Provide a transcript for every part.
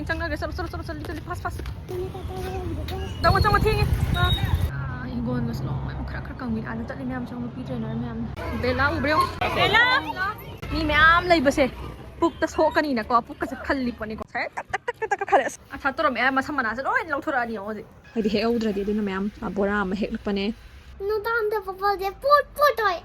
Yongchak lagi solo pas. Jangan tinggi. Igon mas long mai khrak kang min ana tatli myam chong pi trainer myam bela ubreo bela mi myam lei base puk ta so kani na ko puk ka khalli pani ko sai tak khale a tha toram ma samana se oi long thora ni oji hadi he udra de na myam bora ma heklak pane no dam da papa de pot oi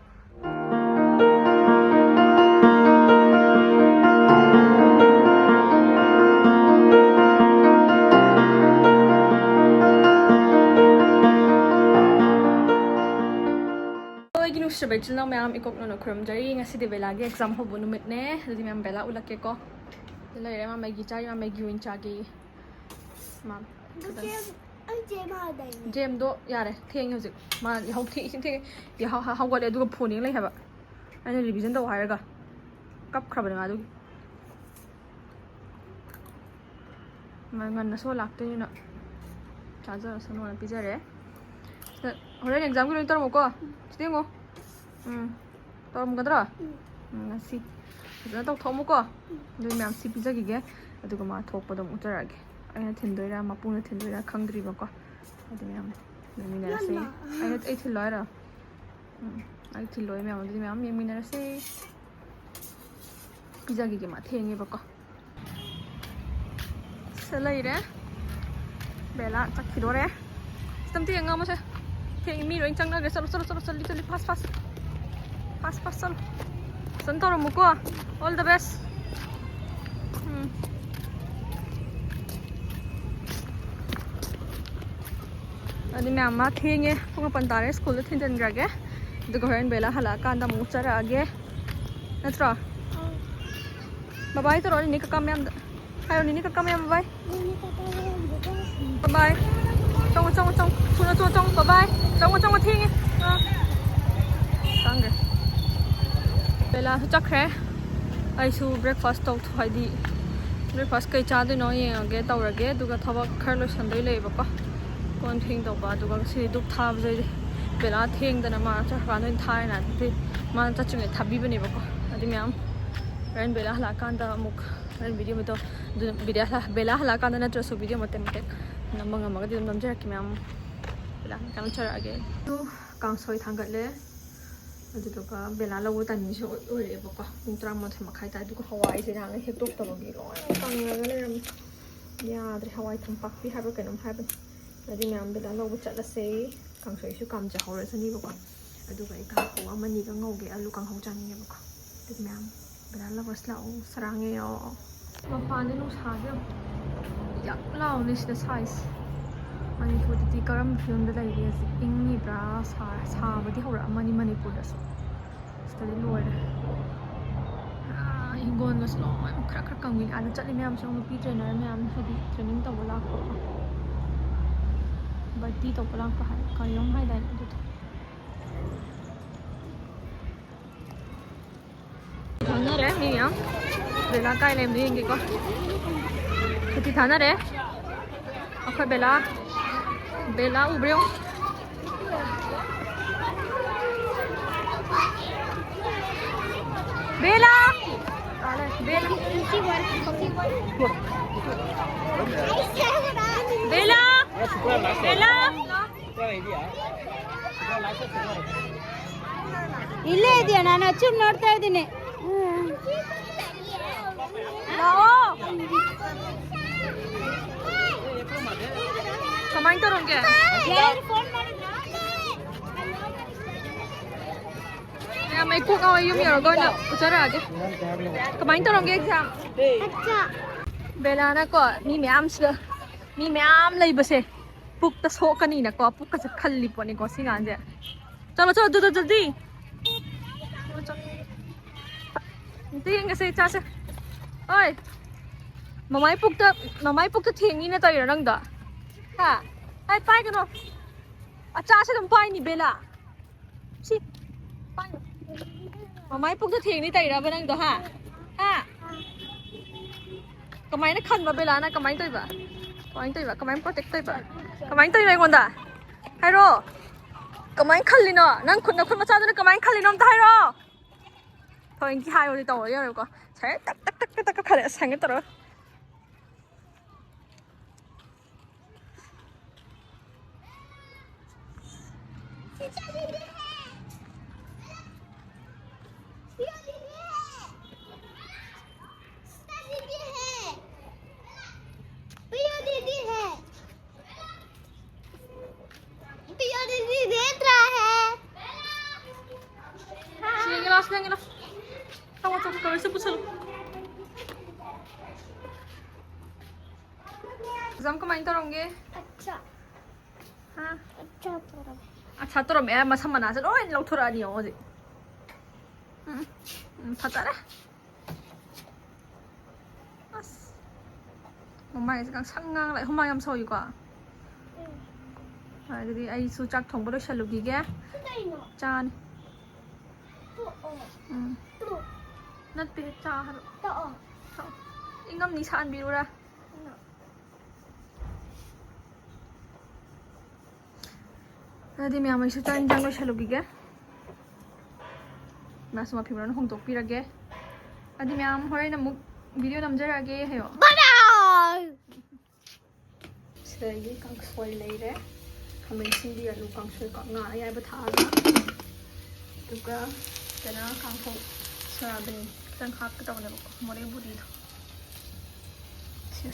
Sabay chil na mayam ikok no krum jari ngasi de bela ge exam ho bunu mit ne jadi mayam bela ulak ke ko dela ire ma magi chai ma magi win cha ge mam jem do yare theng hojik ma hau thi sing theng ya hau ga le du phone ning lai haba ani revision do hai ga kap khra ba du ma ngan na so lak te na charger so no pi jare hore exam ko tor mo ko sting mo tao muốn cái đó à xí giờ tao thấu một cái rồi mẹ xí pizza gì cái rồi cái mà thấu bắt đầu một cái rồi anh thìn đôi ra mà bún thìn đôi ra khăng đi vào cái rồi mẹ mình nè xí anh thìn lỏi rồi anh thìn lỏi mẹ mình nè xí pizza gì cái mà thèn như vào cái sẽ lấy đấy bé là chắc khi đó đấy tâm tiền ngon mà chứ thèn mi rồi anh chẳng nó cái solo pas sol sentoro muko all the best ani me amma thenge punga pantare school thin jan grage du goren bela hala kanda mu chara age natra bye bye to roni ka kam yam hayo ni ka kam yam bye bye chong thuna bye bye chong thenge sang bela chakre ai su breakfast to thoi di breakfast kai cha de no ye age tawrage duga thawak khar lo sandai le ba ko kon thing to ba duga si duk thab jai bela thing da na ma cha ba no thai na ti ma cha chung thabi bane ba ko adi myam ran bela hala kan da muk ran video to video bela hala kan da na tro video matem tek namanga maga di nam jara ki myam bela kan chara age tu kang soi thangat le aduga bela lawu tani so ore ba ko intra mo thema khai ta duga hawai se rang he tok to gi loi kang la le ram ya dri hawai tham pak pi ha ba kanam ha ba adi myam bela lawu chat la se kang soi su kam ja hore sani ba ko aduga I ka ko amani ga ngau ge alu kang hau chani ba ko adi myam bela lawu sla o sarang e yo ma pa ne nu sa de ya lao ni the size Manipur di karam film da lai ria ingni bra sa ba di hora Manipur da study lord ingon mas long mai khrak kang min ana chatli myam chong pi trainer myam hadi training to wala ko ba ti to palang pa hai ka yong hai dai du thana re mi ya bela kai lem ni ngi ko ti thana re akhoi bela ubreo bela ಇಲ್ಲೇ ಇದೆಯಾ ನಾನು ಅಚ್ಚು ನೋಡ್ತಾ ಇದ್ದೀನಿ kamain to rongge ya mai ku ka yum yor go na uchara age kamain to rongge exam अच्छा bela na ko mi myam lei base puk ta so kani na ko puk ka khalli poni ko singan je chalo du jaldi ting se cha se oi mamai puk ta thingi na tai rang da ha ai pai cái nó cha sẽ không pai ni bela si pai mà máy phục thiền đi tay ra bên anh đó ha cái máy nó khăn vào bela na cái máy tôi vậy cái máy protect tôi vậy cái máy tôi này còn đã hay rồi cái máy khăn li nó năng khun mà cha tôi cái máy khăn li nó tay rồi thôi anh hai rồi tàu rồi có thế tắc khăn lại sang cái tàu Sini lah. Kamu coba kau sebut selalu. Zam kemain torong ge. Achar. Hah? Achar Touramme. Achar Touramme masa mana sih? Oh ini laut Touramme ni oh sih. Patara. As. Mama sekarang sangang lại hôm nay em soi quá. Jadi ai su chắc thong bớt selu gige. Chan. Nat pi cha har. Ingam ni san biru ra. Jadi मैं हमें सुचान जंगल चलो गया मैं सुमा फिर हम तो पीरा गए अभी मैं हम हरे नमुक वीडियो नमजर आगे है यो सही कंक सोई ले रहे हमें सिंधी आलू कंक सोई का ना यार बता रहा तो क्या तना कंक हो सोयाबीन तंग खाप के टाउन में मोरे बुरी था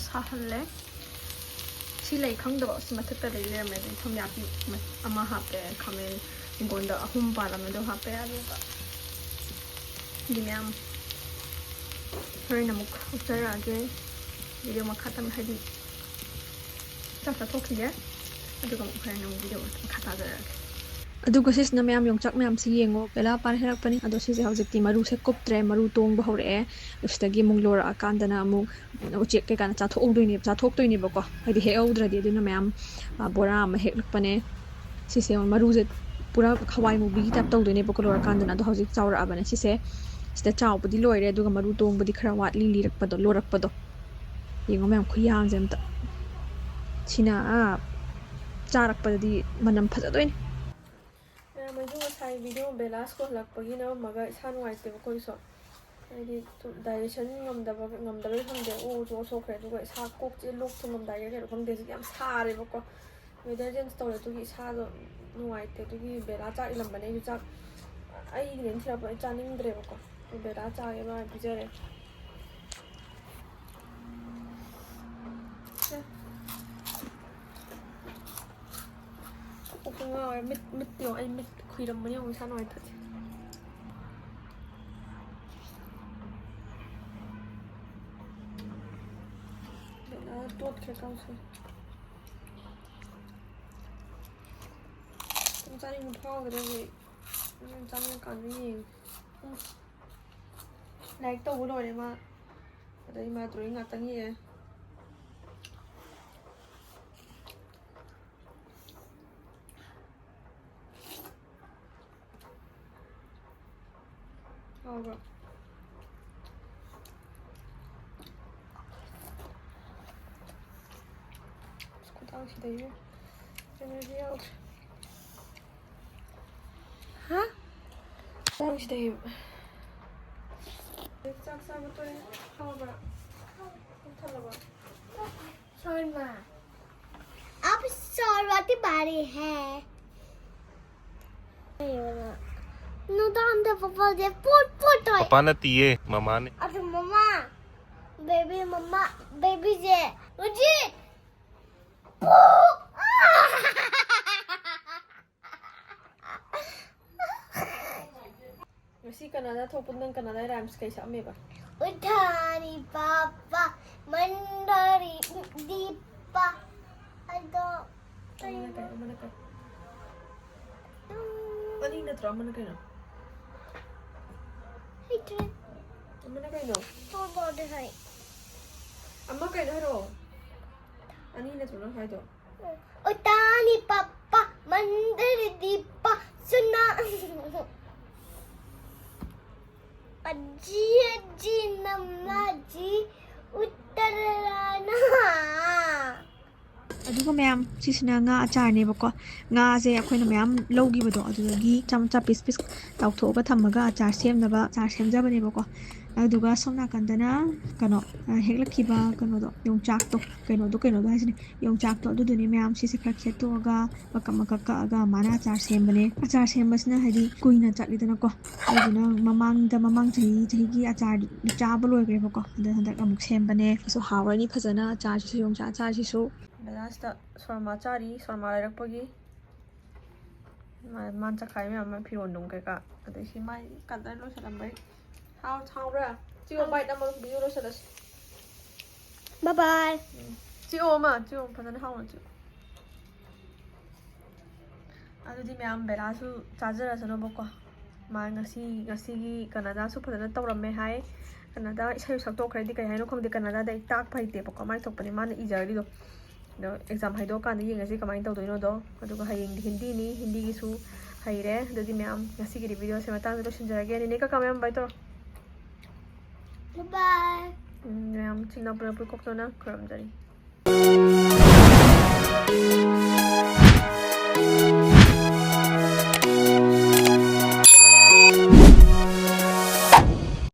साहले सिलाई खंगदो सिमथत ले में थम यापी अमा हापे खमेन गोंदा अहुम पाला में दो हापे आलूगा दिम्याम हरे नमुक उत्तर आगे वीडियो में खत्म है दी चाचा थोकी है अदुगा हरे नमुक वीडियो खत्म जरगे अदुगा सिसना मैम योंगचक मैम सी येंगो बेला पान हेरकपनी अदो सिसे हौजिकती मरु से कुपत्रे मरु तोंग बहौरे उसतगी मुंग लोरा कांदना अमुक उचेक के काना चाथोकदोइने चाथोकदोइनेबको हाइदि हेऔद्रदि अदुना मैम बोरा अमा हेक्लकपने सिसे मरु से पूरा खवाई मुबी टाइप तौदोइनेबको लोरा कांदना अदो हौजिक चावराबने सिसे सिदा चावबुदि लोइरे अदुगा मरु तोंगबुदि खरा वाटली लिरकपदो लोरकपदो येंगो मैम खुयामजे अमता सिना चारकपदि मनम फजदोइने मैंने साइ वीडियो बेलास को हलक्पगी ना मगा इसा नुवाइतेबो कोइसो हाइदि डाइजेशन ngam खंदे ओ जो सोखरे दुगा इसा कोक जे लोक थुमम डाइरे खंदे जे याम सारेबको वेदर चेंज तौरे दुगी इसा दो नुवाइते दुगी बेला चा इलमबने यु चा आई नेन थिराप चानिंद्रेबको बेला चागे बा बिजरे 오공아 밑 아니 밑 이런만이 오늘 사놓을 테지. 내가 또 어떻게 가서 좀 짜리면 파워 그래도 좀 짜면 까니 lại tàu bố rồi đấy mà ở đây mà tụi ngặt tăng gì vậy rồi tao chỉ thấy cho nên đi out hả tao chỉ thấy chắc sao mà tôi không bà không thật là bà sorry mà आप सरवती बारी है no तो हम तो पापा जे pot है पापा ने तिए मम्मा ने अच्छा मम्मा बेबी जे रुचि Masih Kanada thopun nang Kanada rhymes kaisa me ba उठानी पापा मंडरी दीपा अदो mana kai ani na tra mana kai no hit mana kai no तो बॉडी है amma kai no ro ani na tra hai do उठानी पापा मंडरी दीपा सुना अजी अजी नम्मा जी उत्तराना अदुगा मैम सिसना nga achar ne bako nga je akoina ma'am logi bado adugagi chamcha piece piece tawthoga thamaga achar semnaba achar semjaba ne bako ꯑꯗꯨꯒ ꯁꯣꯝ ꯅꯥꯀꯟꯗꯅ ꯀꯩꯅꯣ ꯍꯦꯛꯂꯛꯈꯤꯕ ꯀꯩꯅꯣꯗꯣ ꯌꯣꯡꯆꯥꯛꯇꯣ ꯀꯩꯅꯣꯗꯣ ꯍꯥꯏꯁꯤꯅꯦ ꯌꯣꯡꯆꯥꯛꯇꯣ ꯑꯗꯨꯗꯨꯅꯤ ꯃꯌꯥꯝ ꯁꯤꯁꯦ ꯈꯔ ꯈꯦꯠꯇꯣꯛꯑꯒ ꯃꯀꯛ ꯃꯀꯛ ꯀꯛꯑꯒ ꯃꯥꯅ ꯑꯆꯥꯔ ꯁꯦꯝꯕꯅꯦ ꯑꯆꯥꯔ ꯁꯦꯝꯕꯁꯤꯅ ꯍꯥꯏꯗꯤ ꯀꯨꯏꯅ ꯆꯠꯂꯤꯗꯅꯀꯣ ꯑꯗꯨꯗꯨꯅ ꯃꯃꯥꯡ ꯆꯍꯤꯒꯤ ꯑꯆꯥꯔ ꯆꯥꯕ ꯂꯣꯏꯈ꯭ꯔꯦꯕꯀꯣ ꯑꯗ ꯍꯟꯗꯛ ꯑꯃꯨꯛ ꯁꯦꯝꯕꯅꯦ ꯁꯤꯁꯨ ꯍꯥꯎꯔꯅꯤ ꯐꯖꯅ ꯑꯆꯥꯔꯁꯤꯁꯨ ꯌꯣꯡꯆꯥꯛ ꯑꯆꯥꯔꯁꯤꯁꯨ ꯂꯥꯁꯇ ꯁꯣꯔꯃꯥ ꯆꯥꯔꯤ ꯁꯣꯔꯃꯥ ꯂꯩꯔꯛꯄꯒꯤ ꯃꯥꯟ ꯆꯈꯥꯏ ꯃꯌꯥꯝ ꯑꯃ ꯐꯤꯔꯣꯟ ꯅꯨꯡ ꯀꯩꯀꯥ ꯑꯗꯩ ꯁꯤ ꯃꯥꯏ ꯀꯂꯔ ꯂꯣꯏꯁꯜꯂꯝꯕꯩ ꯍꯥꯎꯕ꯭ꯔꯥ ꯆꯤꯌꯣ ꯕꯥꯏꯠ ꯑꯃ ꯕꯤꯌꯨ ꯂꯣꯏꯁꯜꯂꯁꯤ Bye bye. ꯆꯤꯌꯣ ꯑꯃ ꯆꯤꯌꯣ ꯐꯖꯅ ꯍꯥꯎꯅ ꯆꯤꯌꯣ ꯑꯗꯨꯗꯤ ꯃꯌꯥꯝ ꯕꯦꯂꯥꯁꯨ ꯆꯥꯖꯔꯁꯅꯣꯕꯀꯣ ꯃꯥ ꯉꯁꯤꯒꯤ ꯀꯅꯥꯗꯥꯁꯨ ꯐꯖꯅ ꯇꯧꯔꯝꯃꯦ ꯍꯥꯏ ꯀꯅꯥꯗꯥ ꯏꯁꯩ ꯁꯛꯇꯣꯛꯈ꯭ꯔꯗꯤ ꯀꯩ ꯍꯥꯏꯅꯣ ꯈꯪꯗꯦ ꯀꯅꯥꯗꯥꯗ ꯑꯩ ꯇꯥꯛꯄ ꯍꯩꯇꯦꯕꯀꯣ ꯃꯥꯏ ꯊꯣꯛꯄꯅꯤ ꯃꯥꯅ ꯏꯖꯔꯤꯗꯣ ꯑꯗꯣ ꯑꯦꯛꯖꯥꯝ ꯍꯥꯏꯗꯣꯛꯑꯀꯥꯟꯗ ꯌꯦꯡꯉꯁꯤ ꯀꯃꯥꯏꯅ ꯇꯧꯗꯣꯏꯅꯣꯗꯣ ꯑꯗꯨꯒ ꯍꯌꯦꯡꯗꯤ ꯍꯤꯟꯗꯤꯅꯤ ꯍꯤꯟꯗꯤꯒꯤꯁꯨ ꯍꯩꯔꯦ ꯑꯗꯨꯗꯤ ꯃꯌꯥꯝ ꯉꯁꯤꯒꯤꯗꯤ ꯚꯤꯗꯤꯑꯣꯁꯦ ꯃꯇꯥꯡꯗ ꯂꯣꯏꯁꯤꯟꯖꯔꯒꯦ ꯅꯦꯅꯦ ꯀꯀꯥ ꯃꯌꯥꯝ ꯕꯥꯏ ꯇꯧꯔꯣ Bye bye. ꯃꯌꯥꯝ ꯆꯤꯡꯅ ꯄꯨꯂꯞ ꯀꯣꯛꯇꯣꯅ ꯈꯨꯔꯨꯝꯖꯔꯤ